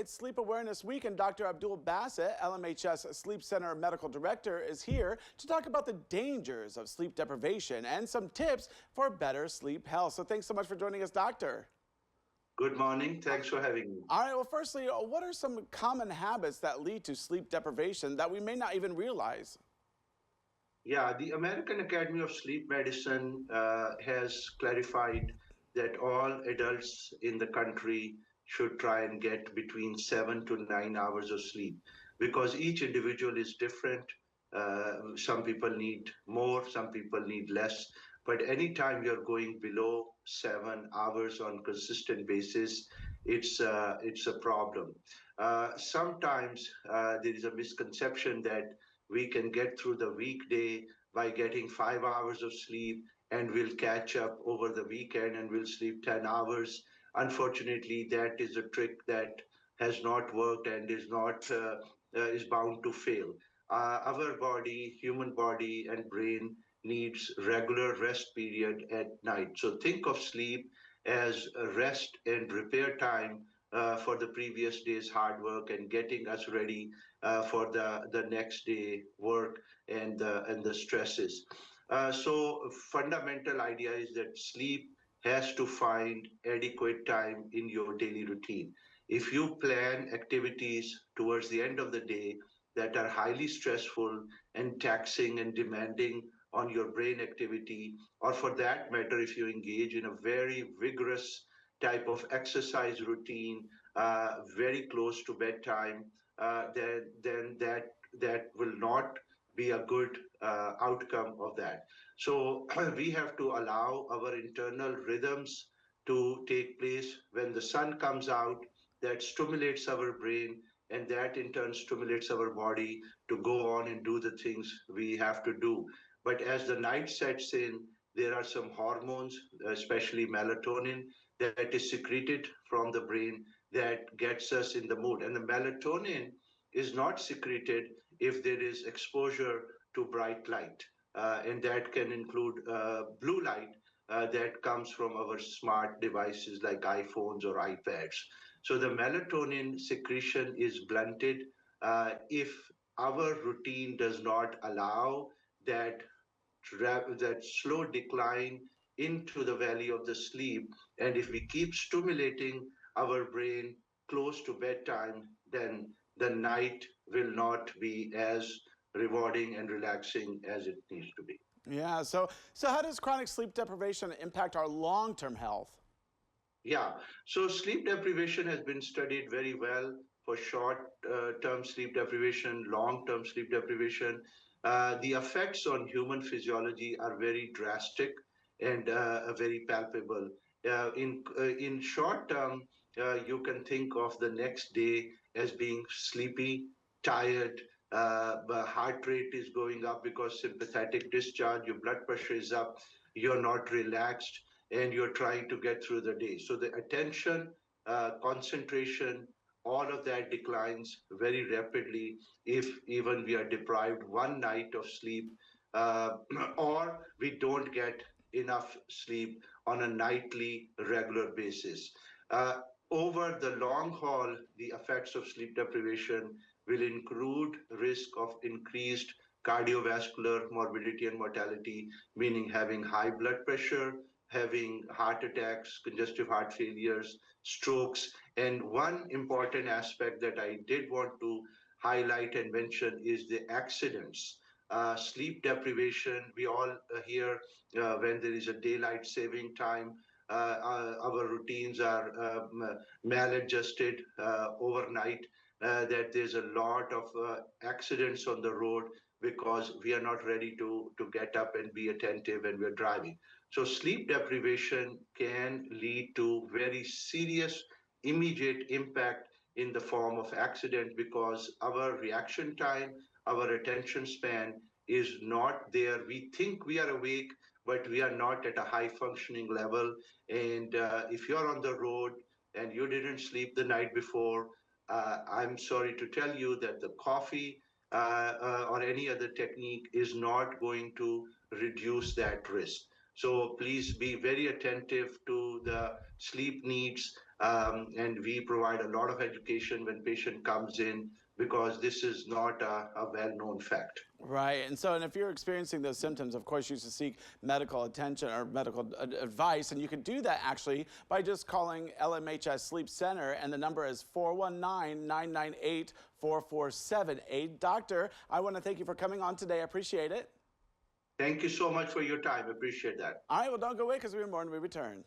it's Sleep Awareness Week, and Dr. Abdul Basit, LMHS Sleep Center Medical Director, is here to talk about the dangers of sleep deprivation and some tips for better sleep health. So thanks so much for joining us, Doctor. Good morning. Thanks for having me. All right, well, firstly, what are some common habits that lead to sleep deprivation that we may not even realize? Yeah, the American Academy of Sleep Medicine has clarified that all adults in the country should try and get between 7 to 9 hours of sleep because each individual is different. Some people need more, some people need less. But anytime you're going below 7 hours on consistent basis, it's a problem. Sometimes there is a misconception that we can get through the weekday by getting 5 hours of sleep and we'll catch up over the weekend and we'll sleep 10 hours. Unfortunately, that is a trick that has not worked and is bound to fail. Our body, human body and brain needs regular rest period at night. So think of sleep as a rest and repair time for the previous day's hard work and getting us ready for the next day work and the stresses. So fundamental idea is that sleep has to find adequate time in your daily routine. If you plan activities towards the end of the day that are highly stressful and taxing and demanding on your brain activity, or for that matter, if you engage in a very vigorous type of exercise routine very close to bedtime, then that will not be a good outcome of that. So we have to allow our internal rhythms to take place. When the sun comes out, that stimulates our brain, and that in turn stimulates our body to go on and do the things we have to do. But as the night sets in, there are some hormones, especially melatonin, that is secreted from the brain that gets us in the mood. And the melatonin is not secreted if there is exposure to bright light. And that can include blue light that comes from our smart devices like iPhones or iPads. So the melatonin secretion is blunted if our routine does not allow that that slow decline into the valley of the sleep. And if we keep stimulating our brain close to bedtime, then the night will not be as rewarding and relaxing as it needs to be. Yeah, so how does chronic sleep deprivation impact our long-term health? Yeah, so sleep deprivation has been studied very well for short-term sleep deprivation, long-term sleep deprivation. The effects on human physiology are very drastic and very palpable. In short term, you can think of the next day as being sleepy, tired. The heart rate is going up because sympathetic discharge, your blood pressure is up, you're not relaxed, and you're trying to get through the day. So the attention, concentration, all of that declines very rapidly if even we are deprived one night of sleep uh, or we don't get enough sleep on a nightly regular basis. Uh, Over the long haul, the effects of sleep deprivation will include risk of increased cardiovascular morbidity and mortality, meaning having high blood pressure, having heart attacks, congestive heart failures, strokes. And one important aspect that I did want to highlight and mention is the accidents. Sleep deprivation, we all hear when there is a daylight saving time, our routines are maladjusted overnight, that there's a lot of accidents on the road because we are not ready to get up and be attentive when we're driving. So sleep deprivation can lead to very serious immediate impact in the form of accident because our reaction time, our attention span is not there. We think we are awake, but we are not at a high functioning level. And if you're on the road and you didn't sleep the night before, I'm sorry to tell you that the coffee or any other technique is not going to reduce that risk. So please be very attentive to the sleep needs And we provide a lot of education when patient comes in because this is not a well-known fact. Right. And if you're experiencing those symptoms, of course, you should seek medical attention or medical advice. And you can do that actually by just calling LMHS Sleep Center. And the number is 419-998-4478. Doctor, I want to thank you for coming on today. I appreciate it. Thank you so much for your time. Appreciate that. All right. Well, don't go away because we're more when we return.